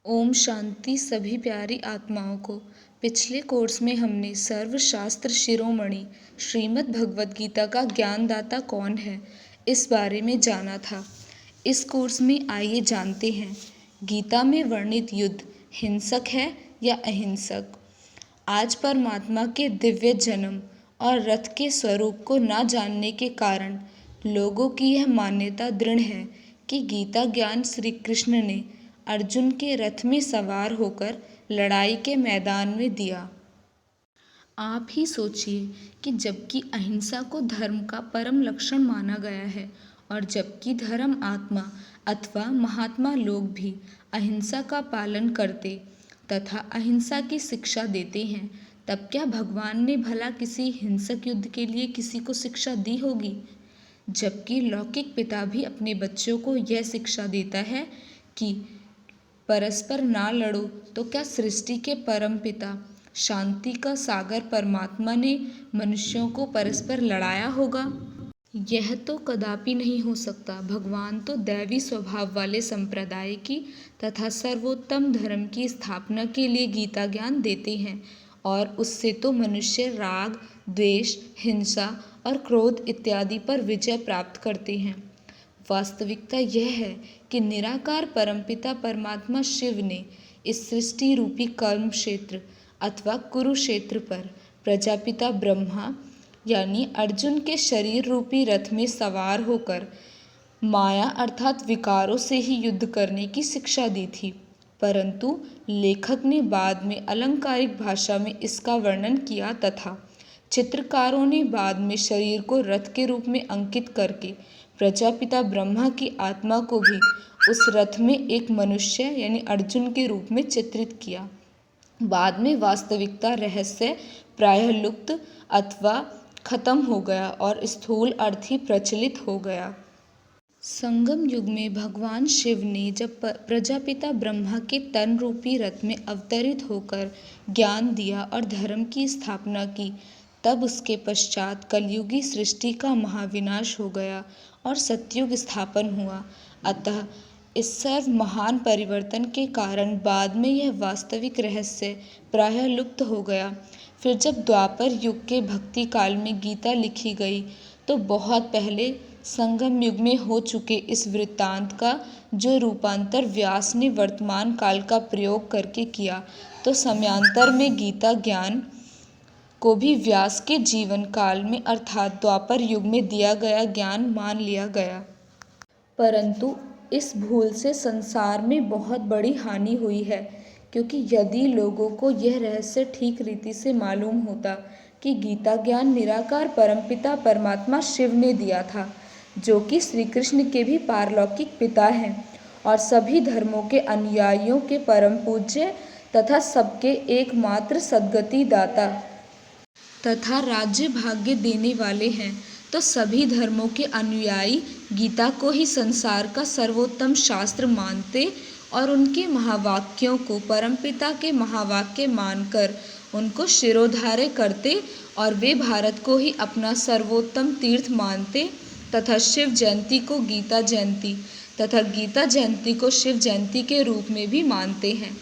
ओम शांति सभी प्यारी आत्माओं को। पिछले कोर्स में हमने सर्वशास्त्र शिरोमणि श्रीमद् भगवद गीता का ज्ञानदाता कौन है इस बारे में जाना था। इस कोर्स में आइए जानते हैं गीता में वर्णित युद्ध हिंसक है या अहिंसक। आज परमात्मा के दिव्य जन्म और रथ के स्वरूप को न जानने के कारण लोगों की यह मान्यता दृढ़ है कि गीता ज्ञान श्री कृष्ण ने अर्जुन के रथ में सवार होकर लड़ाई के मैदान में दिया। आप ही सोचिए कि जबकि अहिंसा को धर्म का परम लक्षण माना गया है और जबकि धर्म आत्मा अथवा महात्मा लोग भी अहिंसा का पालन करते तथा अहिंसा की शिक्षा देते हैं, तब क्या भगवान ने भला किसी हिंसक युद्ध के लिए किसी को शिक्षा दी होगी? जबकि लौकिक पिता भी अपने बच्चों को यह शिक्षा देता है कि परस्पर ना लड़ो, तो क्या सृष्टि के परम पिता शांति का सागर परमात्मा ने मनुष्यों को परस्पर लड़ाया होगा? यह तो कदापि नहीं हो सकता। भगवान तो दैवी स्वभाव वाले संप्रदाय की तथा सर्वोत्तम धर्म की स्थापना के लिए गीता ज्ञान देते हैं और उससे तो मनुष्य राग, द्वेष, हिंसा और क्रोध इत्यादि पर विजय प्राप्त करते हैं। वास्तविकता यह है कि निराकार परमपिता परमात्मा शिव ने इस सृष्टि रूपी कर्म क्षेत्र अथवा कुरुक्षेत्र पर प्रजापिता ब्रह्मा यानी अर्जुन के शरीर रूपी रथ में सवार होकर माया अर्थात विकारों से ही युद्ध करने की शिक्षा दी थी। परंतु लेखक ने बाद में अलंकारिक भाषा में इसका वर्णन किया तथा चित्रकारों ने बाद में शरीर को रथ के रूप में अंकित करके प्रजापिता ब्रह्मा की आत्मा को भी उस रथ में एक मनुष्य यानी अर्जुन के रूप में चित्रित किया। बाद में वास्तविकता रहस्य प्रायः लुप्त अथवा खत्म हो गया और स्थूल अर्थ ही प्रचलित हो गया। संगम युग में भगवान शिव ने जब प्रजापिता ब्रह्मा के तन रूपी रथ में अवतरित होकर ज्ञान दिया और धर्म की स्थापना की, तब उसके पश्चात कलयुगी सृष्टि का महाविनाश हो गया और सतयुग स्थापन हुआ। अतः इस सर्व महान परिवर्तन के कारण बाद में यह वास्तविक रहस्य प्रायः लुप्त हो गया। फिर जब द्वापर युग के भक्ति काल में गीता लिखी गई, तो बहुत पहले संगम युग में हो चुके इस वृत्तांत का जो रूपांतर व्यास ने वर्तमान काल का प्रयोग करके किया, तो समयांतर में गीता ज्ञान को भी व्यास के जीवन काल में अर्थात द्वापर युग में दिया गया ज्ञान मान लिया गया। परंतु इस भूल से संसार में बहुत बड़ी हानि हुई है, क्योंकि यदि लोगों को यह रहस्य ठीक रीति से मालूम होता कि गीता ज्ञान निराकार परमपिता परमात्मा शिव ने दिया था, जो कि श्री कृष्ण के भी पारलौकिक पिता हैं और सभी धर्मों के अनुयायियों के परम पूज्य तथा सबके एकमात्र सद्गति दाता तथा राज्य भाग्य देने वाले हैं, तो सभी धर्मों के अनुयायी गीता को ही संसार का सर्वोत्तम शास्त्र मानते और उनके महावाक्यों को परमपिता के महावाक्य मानकर उनको शिरोधार्य करते और वे भारत को ही अपना सर्वोत्तम तीर्थ मानते तथा शिव जयंती को गीता जयंती तथा गीता जयंती को शिव जयंती के रूप में भी मानते हैं।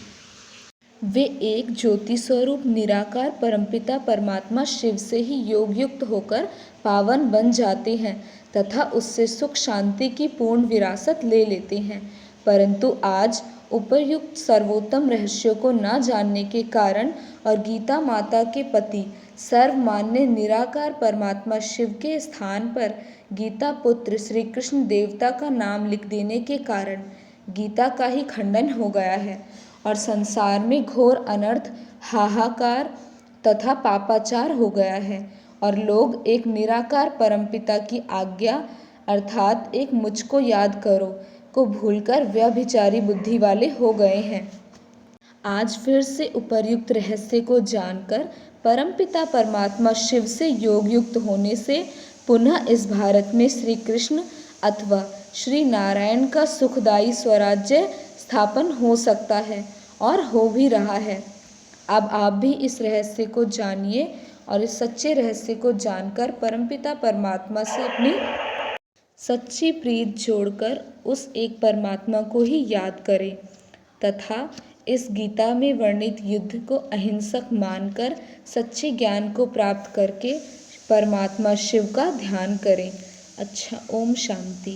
वे एक ज्योति स्वरूप निराकार परमपिता परमात्मा शिव से ही योग युक्त होकर पावन बन जाते हैं तथा उससे सुख शांति की पूर्ण विरासत ले लेते हैं। परंतु आज उपर्युक्त सर्वोत्तम रहस्यों को न जानने के कारण और गीता माता के पति सर्वमान्य निराकार परमात्मा शिव के स्थान पर गीता पुत्र श्री कृष्ण देवता का नाम लिख देने के कारण गीता का ही खंडन हो गया है और संसार में घोर अनर्थ, हाहाकार तथा पापाचार हो गया है और लोग एक निराकार परमपिता की आज्ञा अर्थात एक मुझको याद करो को भूलकर व्यभिचारी बुद्धि वाले हो गए हैं। आज फिर से उपर्युक्त रहस्य को जानकर परमपिता परमात्मा शिव से योग युक्त होने से पुनः इस भारत में श्री कृष्ण अथवा श्री नारायण का सुखदायी स्वराज्य स्थापन हो सकता है और हो भी रहा है। अब आप भी इस रहस्य को जानिए और इस सच्चे रहस्य को जानकर परमपिता परमात्मा से अपनी सच्ची प्रीत जोड़कर उस एक परमात्मा को ही याद करें तथा इस गीता में वर्णित युद्ध को अहिंसक मानकर सच्चे ज्ञान को प्राप्त करके परमात्मा शिव का ध्यान करें। अच्छा, ओम शांति।